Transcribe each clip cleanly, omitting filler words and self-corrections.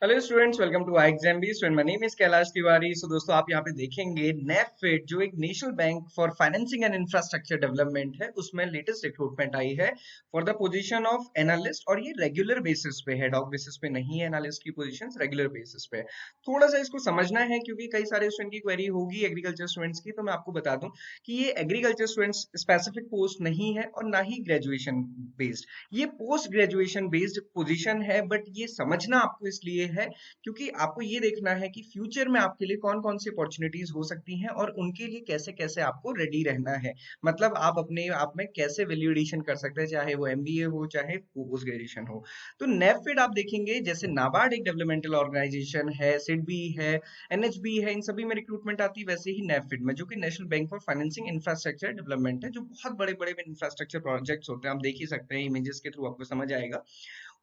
Hello students, welcome to I exam B student. My name is Kailash Tiwari. So दोस्तों, आप यहाँ पे देखेंगे नेफिड जो एक national bank for financing and infrastructure development है, उसमें लेटेस्ट रिक्रूटमेंट आई है for the position of analyst. और ये रेगुलर बेसिस पे है, डॉग बेसिस पे नहीं है। एनालिस्ट की पोजीशन रेगुलर बेसिस पे है। थोड़ा सा इसको समझना है क्योंकि कई सारे स्टूडेंट की क्वेरी होगी एग्रीकल्चर स्टूडेंट्स की। तो मैं आपको बता दूं कि ये एग्रीकल्चर स्टूडेंट्स स्पेसिफिक पोस्ट नहीं है और ना ही ग्रेजुएशन बेस्ड, ये पोस्ट ग्रेजुएशन बेस्ड पोजीशन है। बट ये समझना आपको इसलिए है क्योंकि आपको ये देखना है कि फ्यूचर में आपके लिए कौन कौन सी अपॉर्चुनिटीज हो सकती हैं और उनके लिए कैसे कैसे आपको रेडी रहना है। मतलब आप अपने आप में कैसे वैल्यू एडिशन कर सकते हैं, चाहे वो एमबीए हो चाहे पोस्ट ग्रेजुएशन हो। तो नेफिड आप देखेंगे, जैसे नाबार्ड एक डेवलपमेंटल ऑर्गेनाइजेशन है, सिडबी है, एनएचबी है, इन सभी में रिक्रूटमेंट आती है। वैसे ही नेफिड में, जो कि national bank for financing infrastructure development है, जो बहुत बड़े बड़े इंफ्रास्ट्रक्चर प्रोजेक्ट्स होते हैं, आप देख ही सकते हैं, इमेजेस के थ्रू आपको समझ आएगा।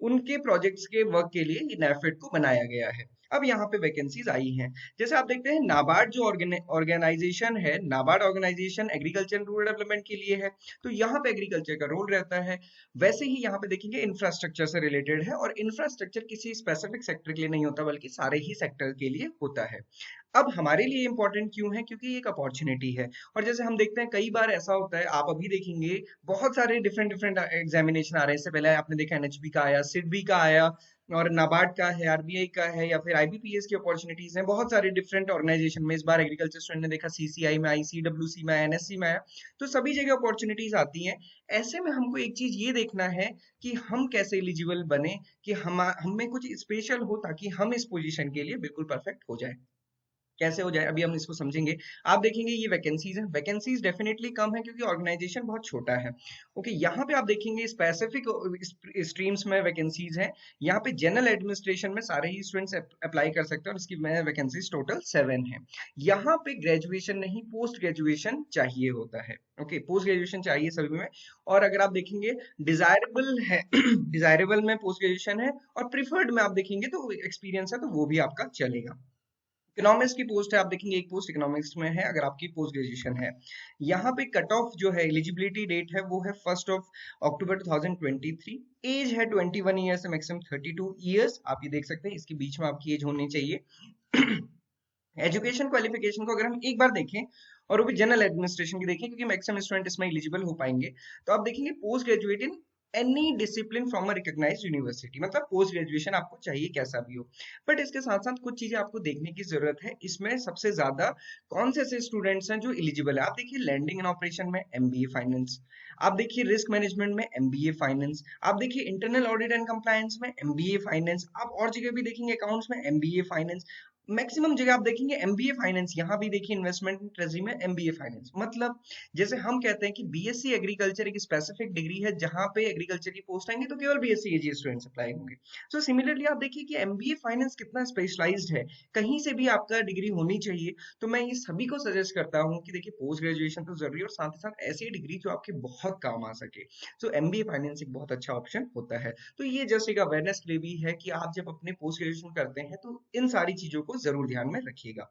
उनके प्रोजेक्ट्स के वर्क के लिए ये नेफेड को बनाया गया है। अब यहाँ पे वैकेंसीज आई हैं। जैसे आप देखते हैं, नाबार्ड जो ऑर्गेनाइजेशन है, NABARD organization agriculture rural development के लिए है। तो यहाँ पे एग्रीकल्चर का रोल रहता है। वैसे ही यहाँ पे देखेंगे इंफ्रास्ट्रक्चर से रिलेटेड है, और इंफ्रास्ट्रक्चर किसी स्पेसिफिक सेक्टर के लिए नहीं होता बल्कि सारे ही सेक्टर के लिए होता है। अब हमारे लिए इंपॉर्टेंट क्यों है? क्योंकि ये एक अपॉर्चुनिटी है। और जैसे हम देखते हैं, कई बार ऐसा होता है, आप अभी देखेंगे बहुत सारे डिफरेंट डिफरेंट एग्जामिनेशन आ रहे हैं। इससे पहले आपने देखा एनएचबी का आया, सिडबी का आया, और नाबार्ड का है, आरबीआई का है, या फिर आईबीपीएस की अपॉर्चुनिटीज हैं बहुत सारे डिफरेंट ऑर्गेनाइजेशन में। इस बार एग्रीकल्चर स्टूडेंट ने देखा सीसीआई में आई, सीडब्ल्यूसी में आया, एनएससी में आया। तो सभी जगह अपॉर्चुनिटीज आती हैं। ऐसे में हमको एक चीज ये देखना है कि हम कैसे एलिजिबल बने, कि हमें कुछ स्पेशल हो ताकि हम इस पोजीशन के लिए बिल्कुल परफेक्ट हो जाए। कैसे हो जाए, अभी हम इसको समझेंगे। आप देखेंगे ये वैकेंसीज हैं, वैकेंसीज डेफिनेटली कम है क्योंकि ऑर्गेनाइजेशन बहुत छोटा है। ओके, यहाँ पे आप देखेंगे स्पेसिफिक स्ट्रीम्स में वैकेंसीज हैं। यहाँ पे जनरल एडमिनिस्ट्रेशन में सारे ही स्टूडेंट्स अप्लाई कर सकते हैं, और इसकी वैकेंसीज टोटल 7 है। यहाँ पे ग्रेजुएशन नहीं, पोस्ट ग्रेजुएशन चाहिए होता है। ओके, पोस्ट ग्रेजुएशन चाहिए सभी में। और अगर आप देखेंगे, डिजायरेबल है डिजायरेबल में पोस्ट ग्रेजुएशन है, और प्रिफर्ड में आप देखेंगे तो एक्सपीरियंस है, तो वो भी आपका चलेगा। इकोनॉमिक्स की पोस्ट है, आप देखेंगे एक पोस्ट इकोनॉमिक्स में है अगर आपकी पोस्ट ग्रेजुएशन है। यहाँ पे कट ऑफ जो है, एलिजिबिलिटी डेट है, वो है 1 अक्टूबर 2023। एज है 21 ईयर से मैक्सिमम 32 ईयर्स। आप ये देख सकते हैं, इसके बीच में आपकी एज होनी चाहिए। एजुकेशन क्वालिफिकेशन को अगर हम एक बार देखें, और वो भी जनरल एडमिनिस्ट्रेशन की देखें क्योंकि मैक्सिमम स्टूडेंट इसमें एलिजिबल हो पाएंगे, तो आप देखेंगे post graduate in any discipline from a recognised university. मतलब पोस्ट ग्रेजुएशन आपको चाहिए कैसा भी हो। बट इसके साथ साथ कुछ चीजें आपको देखने की जरूरत है। इसमें सबसे ज्यादा कौन से ऐसे स्टूडेंट्स हैं जो एलिजिबल है? आप देखिए, लैंडिंग एंड ऑपरेशन में एमबीए फाइनेंस, आप देखिए रिस्क मैनेजमेंट में एमबीए फाइनेंस, आप देखिए इंटरनल ऑडिट एंड कंप्लायंस में एमबीए फाइनेंस, आप और जगह भी देखेंगे अकाउंट्स में एमबीए फाइनेंस। मैक्सिमम जगह आप देखेंगे एमबीए फाइनेंस। यहाँ भी देखिए इन्वेस्टमेंट एंड ट्रेजरी में एमबीए फाइनेंस। मतलब जैसे हम कहते हैं कि बीएससी एग्रीकल्चर एक स्पेसिफिक डिग्री है, जहां पे एग्रीकल्चर की पोस्ट आएंगे तो केवल बीएससी एजी स्टूडेंट्स अप्लाई होंगे। सो सिमिलरली आप देखिए कि एमबीए फाइनेंस कितना स्पेशलाइज्ड है, कहीं से भी आपका डिग्री होनी चाहिए। तो मैं ये सभी को सजेस्ट करता हूँ कि देखिए, पोस्ट ग्रेजुएशन तो जरूरी है, और साथ ही साथ ऐसी डिग्री जो आपके बहुत काम आ सके। सो एमबीए फाइनेंस एक बहुत अच्छा ऑप्शन होता है। तो ये जस्ट एक अवेयरनेस के लिए भी है कि आप जब अपने पोस्ट ग्रेजुएशन करते हैं तो इन सारी चीजों को जरूर ध्यान में रखिएगा।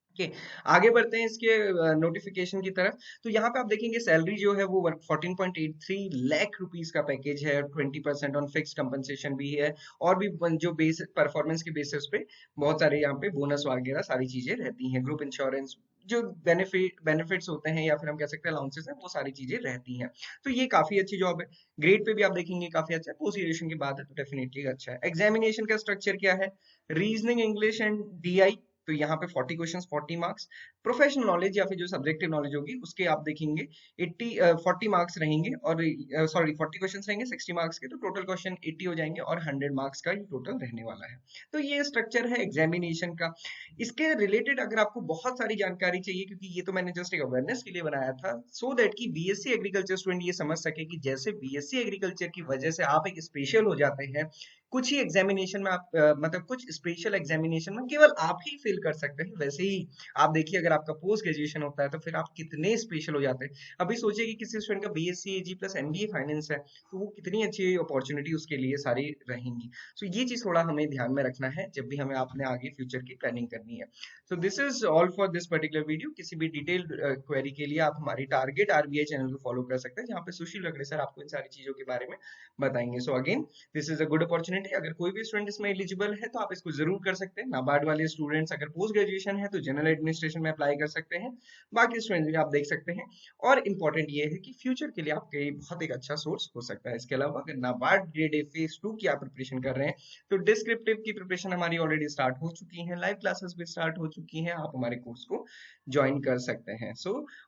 ओके, आगे बढ़ते हैं इसके नोटिफिकेशन की तरफ। तो यहाँ पे आप देखेंगे सैलरी जो है वो 14.83 लाख रुपीस का पैकेज है, 20% ऑन फिक्स कंपनसेशन भी है, और भी जो बेस परफॉर्मेंस के बेसिस पे बहुत सारे यहाँ पे बोनस वगैरह सारी चीजें रहती हैं। ग्रुप इंश्योरेंस, जो बेनिफिट्स होते हैं, या फिर हम कह सकते हैं अलाउंसेस हैं, वो सारी चीजें रहती हैं। तो ये काफी अच्छी जॉब है। ग्रेड पे भी आप देखेंगे काफी अच्छा है। पोस्ट ग्रेजुएशन की बात है तो डेफिनेटली अच्छा है। एग्जामिनेशन का स्ट्रक्चर क्या है? Reasoning, English and DI. तो यहाँ पे 40 क्वेश्चंस 40 मार्क्स। प्रोफेशनल नॉलेज या फिर जो सब्जेक्टिव नॉलेज होगी उसके आप देखेंगे 40 मार्क्स रहेंगे, और सॉरी 40 क्वेश्चंस रहेंगे 60 मार्क्स के, तो टोटल क्वेश्चन 80 हो जाएंगे, और 100 मार्क्स का ये टोटल रहने वाला है। तो ये स्ट्रक्चर है एग्जामिनेशन का। इसके रिलेटेड अगर आपको बहुत सारी जानकारी चाहिए, क्योंकि ये तो मैंने जस्ट एक अवेयरनेस के लिए बनाया था, सो दैट कि बीएससी एग्रीकल्चर स्टूडेंट ये समझ सके कि जैसे बीएससी एग्रीकल्चर की वजह से आप एक स्पेशल हो जाते हैं, कुछ ही एग्जामिनेशन में आप मतलब कुछ स्पेशल एग्जामिनेशन में केवल आप ही फेल कर सकते हैं, वैसे ही आप देखिए अगर आपका पोस्ट ग्रेजुएशन होता है तो फिर आप कितने स्पेशल हो जाते हैं। अभी सोचिए कि किसी स्टूडेंट का बीएससी एजी प्लस एमबीए फाइनेंस है, तो वो कितनी अच्छी अपॉर्चुनिटी उसके लिए सारी रहेंगी। सो ये चीज थोड़ा हमें ध्यान में रखना है जब भी हमें अपने आगे फ्यूचर की प्लानिंग करनी है। So this is all for this particular video. किसी भी डिटेल्ड क्वेरी के लिए आप हमारी टारगेट आरबीआई चैनल को फॉलो कर सकते हैं, जहाँ पे सुशील लकड़े सर आपको इन सारी चीजों के बारे में बताएंगे। So again, this is a good opportunity. Important है, अगर कोई भी स्टूडेंट इसमें एलिजिबल है तो आप इसको जरूर कर सकते हैं। नाबार्ड वाले स्टूडेंट्स अगर पोस्ट ग्रेजुएशन है तो जनरल एडमिनिस्ट्रेशन में अप्लाई कर सकते हैं, बाकी स्टूडेंट्स भी आप देख सकते हैं। और इम्पोर्टेंट ये है कि फ्यूचर के लिए आपके बहुत एक अच्छा सोर्स हो सकता है। इसके अलावा अगर नाबार्ड ग्रेड ए फेज 2 की आप प्रिपरेशन कर रहे हैं तो डिस्क्रिप्टिव की प्रिपरेशन हमारी ऑलरेडी स्टार्ट हो चुकी है, लाइव क्लासेस भी स्टार्ट हो चुकी हैं, आप हमारे कोर्स को ज्वाइन कर सकते हैं।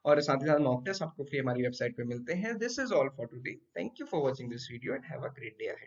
और साथ ही साथ मॉक टेस्ट आपको फ्री हमारी वेबसाइट पे मिलते हैं। This is all for today, thank you for watching this video and have a great day ahead.